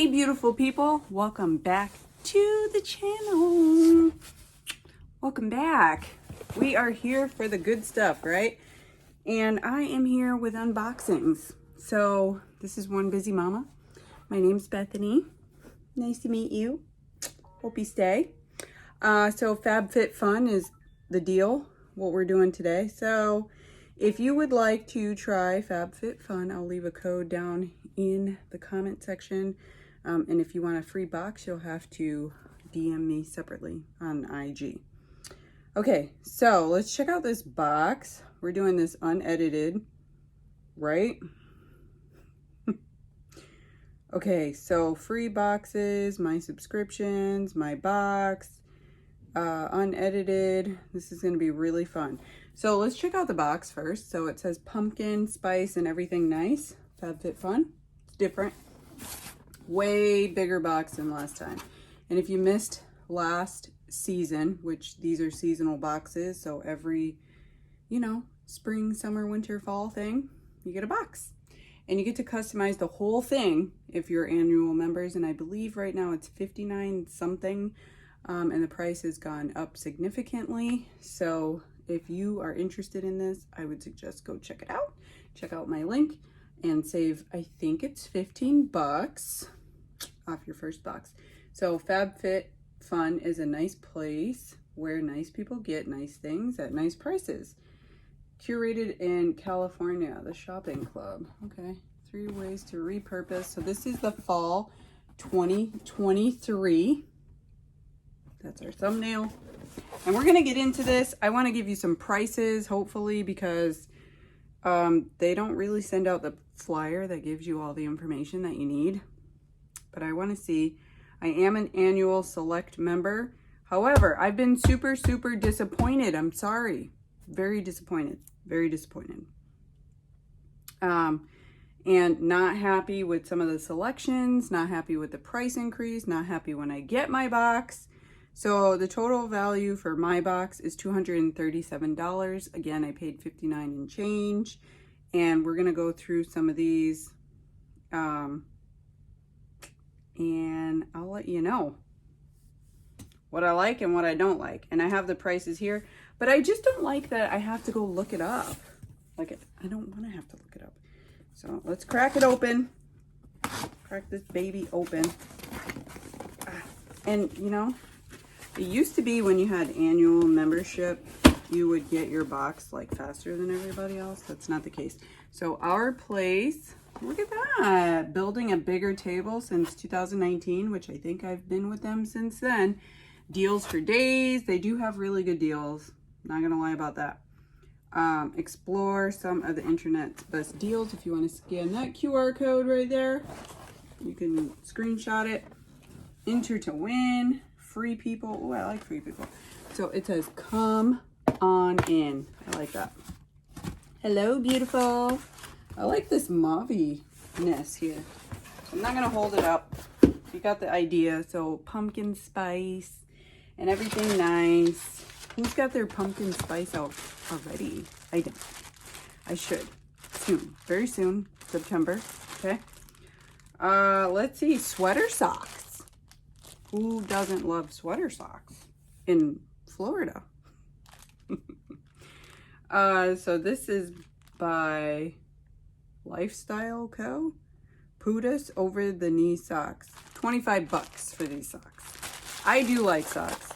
Hey beautiful people, welcome back to the channel. Welcome back. We are here for the good stuff, right? And I am here with unboxings. So this is One Busy Mama. My name's Bethany. Nice to meet you. Hope you stay. So FabFitFun is the deal, what we're doing today. So if you would like to try FabFitFun, I'll leave a code down in the comment section. And if you want a free box, you'll have to DM me separately on IG. Okay, so let's check out this box. We're doing this unedited, right? Okay, so free boxes, my subscriptions, my box, unedited. This is going to be really fun. So let's check out the box first. So it says pumpkin, spice, and everything nice. FabFitFun. It's different. Way bigger box than last time. And if you missed last season, which these are seasonal boxes, so every, you know, spring, summer, winter, fall thing, you get a box. And you get to customize the whole thing if you're annual members. And I believe right now it's $59 something. And the price has gone up significantly. So if you are interested in this, I would suggest go check it out. Check out my link and save, I think it's 15 bucks off your first box. So FabFitFun is a nice place where nice people get nice things at nice prices. Curated in California, the shopping club. Okay, 3 ways to repurpose. So this is the fall 2023. That's our thumbnail. And we're gonna get into this. I wanna give you some prices, hopefully, because they don't really send out the flyer that gives you all the information that you need. But I wanna see, I am an annual select member. However, I've been super, super disappointed. I'm sorry. Very disappointed. Very disappointed. And not happy with some of the selections, not happy with the price increase, not happy when I get my box. So the total value for my box is $237. Again, I paid $59 and change. And we're gonna go through some of these and I'll let you know what I like and what I don't like. And I have the prices here, but I just don't like that I have to go look it up. Like, I don't want to have to look it up. So let's crack it open. Crack this baby open. And you know, it used to be when you had annual membership, you would get your box like faster than everybody else. That's not the case. So our place, look at that, building a bigger table since 2019, which I think I've been with them since then. Deals for days. They do have really good deals. Not gonna lie about that. Explore some of the internet's best deals. If you want to scan that QR code right there, you can screenshot it. Enter to win. Free people. Oh, I like free people. So it says come on in. I like that. Hello, beautiful. I like this mauve-ness here. I'm not gonna hold it up. You got the idea. So pumpkin spice and everything nice. Who's got their pumpkin spice out already? I don't. I should. Soon. Very soon. September. Okay. Let's see. Sweater socks. Who doesn't love sweater socks in Florida? So this is by Lifestyle Co. Pudas over the knee socks. 25 bucks for these socks. I do like socks.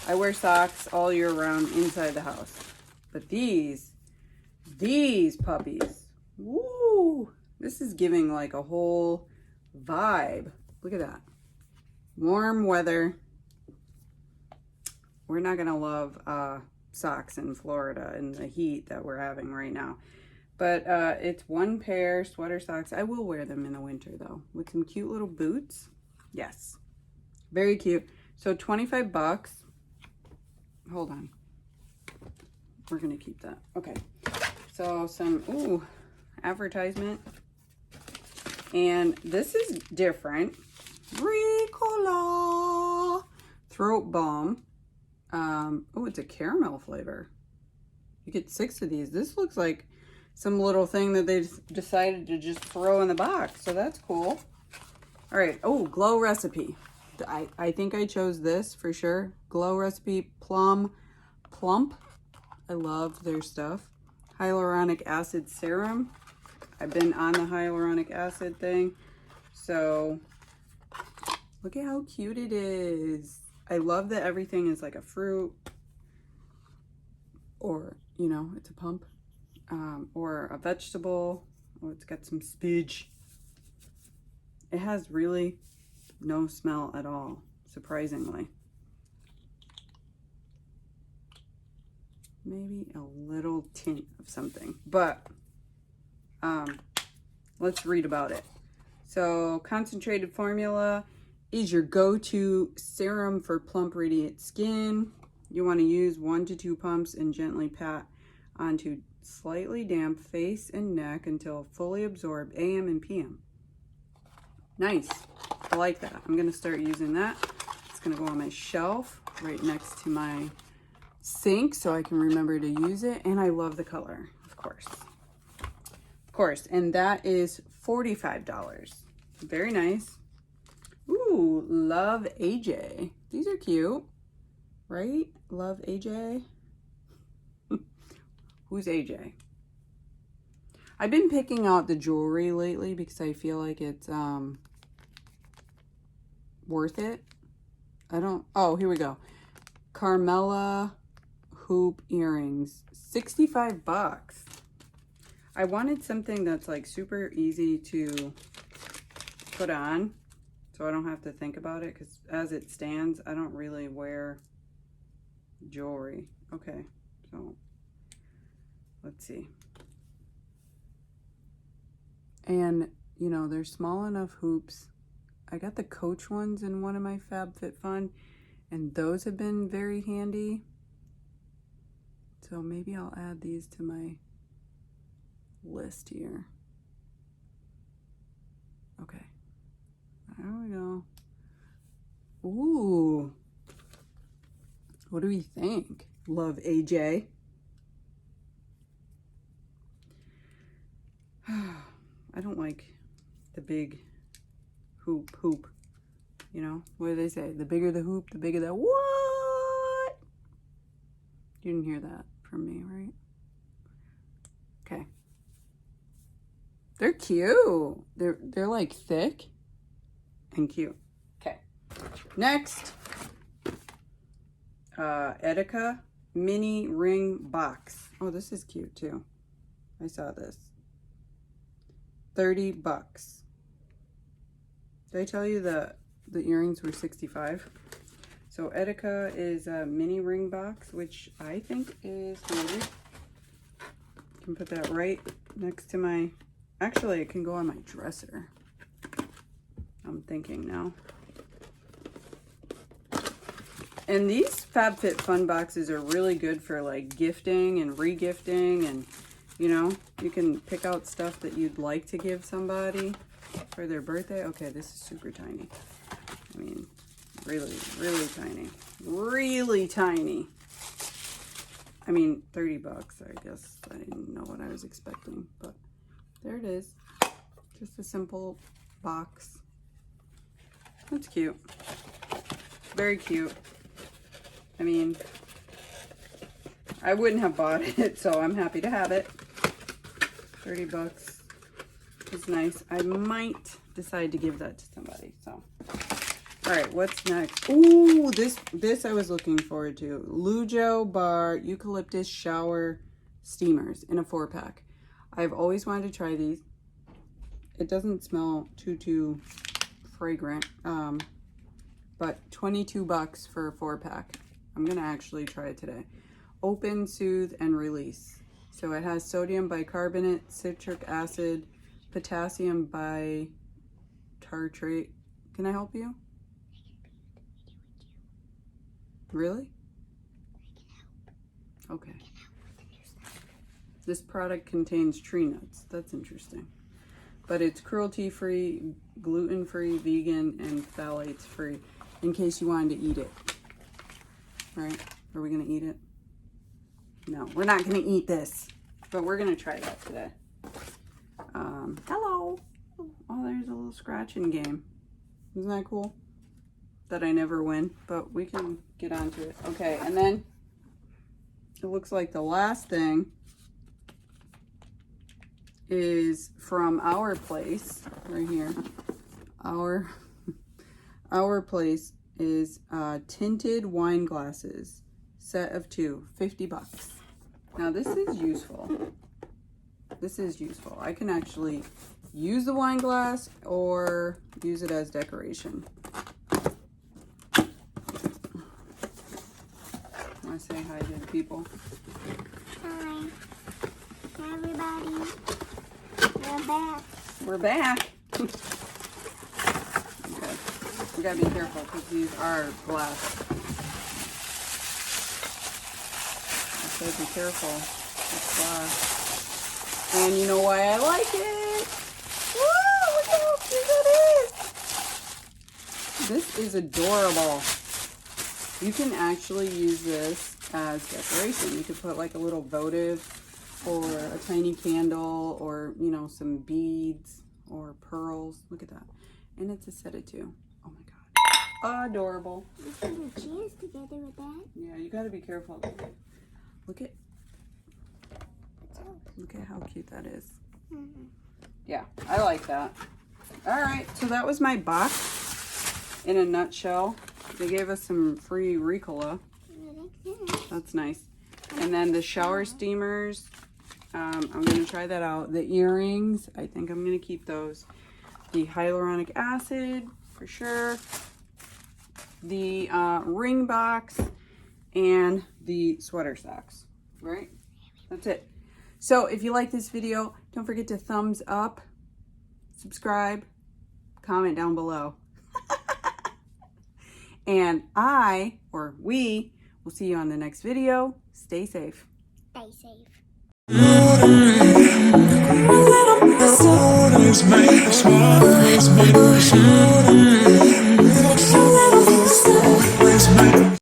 I wear socks all year round inside the house. But these puppies, woo! This is giving like a whole vibe. Look at that. Warm weather. We're not gonna love socks in Florida in the heat that we're having right now. But it's 1 pair sweater socks. I will wear them in the winter though, with some cute little boots. Yes, very cute. So 25 bucks. Hold on. We're gonna keep that. Okay. So some, ooh, advertisement. And this is different. Ricola throat balm. Oh, it's a caramel flavor. You get 6 of these. This looks like some little thing that they decided to just throw in the box. So that's cool. All right. Oh, Glow Recipe. I think I chose this for sure. Glow Recipe Plump. I love their stuff. Hyaluronic acid serum. I've been on the hyaluronic acid thing. So look at how cute it is. I love that everything is like a fruit, or, you know, it's a pump, or a vegetable. Oh, it's got some spinach. It has really no smell at all, surprisingly. Maybe a little tint of something, but let's read about it. So, concentrated formula is your go-to serum for plump, radiant skin. You want to use 1 to 2 pumps and gently pat onto slightly damp face and neck until fully absorbed AM and PM. Nice. I like that. I'm going to start using that. It's going to go on my shelf right next to my sink so I can remember to use it. And I love the color, of course. Of course. And that is $45. Very nice. Ooh, Love AJ. These are cute, right? Love AJ. Who's AJ? I've been picking out the jewelry lately because I feel like it's worth it. Oh, here we go. Carmela hoop earrings, 65 bucks. I wanted something that's like super easy to put on so I don't have to think about it, because as it stands, I don't really wear jewelry. Okay, so let's see. And, you know, they're small enough hoops. I got the Coach ones in one of my FabFitFun, and those have been very handy. So maybe I'll add these to my list here. Okay. There we go. Ooh. What do we think? Love AJ. I don't like the big hoop. You know, what do they say? The bigger the hoop, the bigger the what? You didn't hear that from me, right? Okay. They're cute. They're like thick and cute. Okay. Next, Etika mini ring box. Oh, this is cute too. I saw this. 30 bucks. Did I tell you the earrings were 65? So Etika is a mini ring box, which I think is handy. I can put that right next to my, actually it can go on my dresser. I'm thinking now. And these FabFitFun boxes are really good for like gifting and re-gifting, and you know, you can pick out stuff that you'd like to give somebody for their birthday. Okay, this is super tiny. I mean, really, really tiny. Really tiny. I mean, 30 bucks, I guess. I didn't know what I was expecting, but there it is. Just a simple box. That's cute. Very cute. I mean, I wouldn't have bought it, so I'm happy to have it. 30 bucks is nice. I might decide to give that to somebody, so. All right, what's next? Ooh, this I was looking forward to. Lujo Bar Eucalyptus Shower Steamers in a 4-pack. I've always wanted to try these. It doesn't smell too fragrant, but 22 bucks for a 4-pack. I'm gonna actually try it today. Open, soothe, and release. So it has sodium bicarbonate, citric acid, potassium bitartrate. Can I help you? Really? Okay. This product contains tree nuts. That's interesting. But it's cruelty-free, gluten-free, vegan, and phthalates-free, in case you wanted to eat it. Right? Are we going to eat it? No, we're not going to eat this, but we're going to try that today. Hello. Oh, there's a little scratching game. Isn't that cool? That I never win, but we can get onto it. Okay, and then it looks like the last thing is from our place right here. Our place is tinted wine glasses, set of 2, $50. Now this is useful. This is useful. I can actually use the wine glass or use it as decoration. Want to say hi to the people? Hi. Hi, everybody. We're back. We're back. Okay. We gotta be careful because these are glass. I said be careful. It's glass. And you know why I like it? Woo! Look how cute that is! This is adorable. You can actually use this as decoration. You could put like a little votive or a tiny candle or, you know, some beads or pearls. Look at that. And it's a set of 2. Oh my God. Adorable. You put your cheers together with that. Yeah, you gotta be careful. Look at how cute that is. Mm-hmm. Yeah, I like that. All right, so that was my box in a nutshell. They gave us some free Ricola. That's nice. And then the shower steamers, I'm going to try that out. The earrings, I think I'm going to keep those. The hyaluronic acid, for sure. The ring box and the sweater socks, right? That's it. So if you like this video, don't forget to thumbs up, subscribe, comment down below. And we will see you on the next video. Stay safe. Stay safe. Little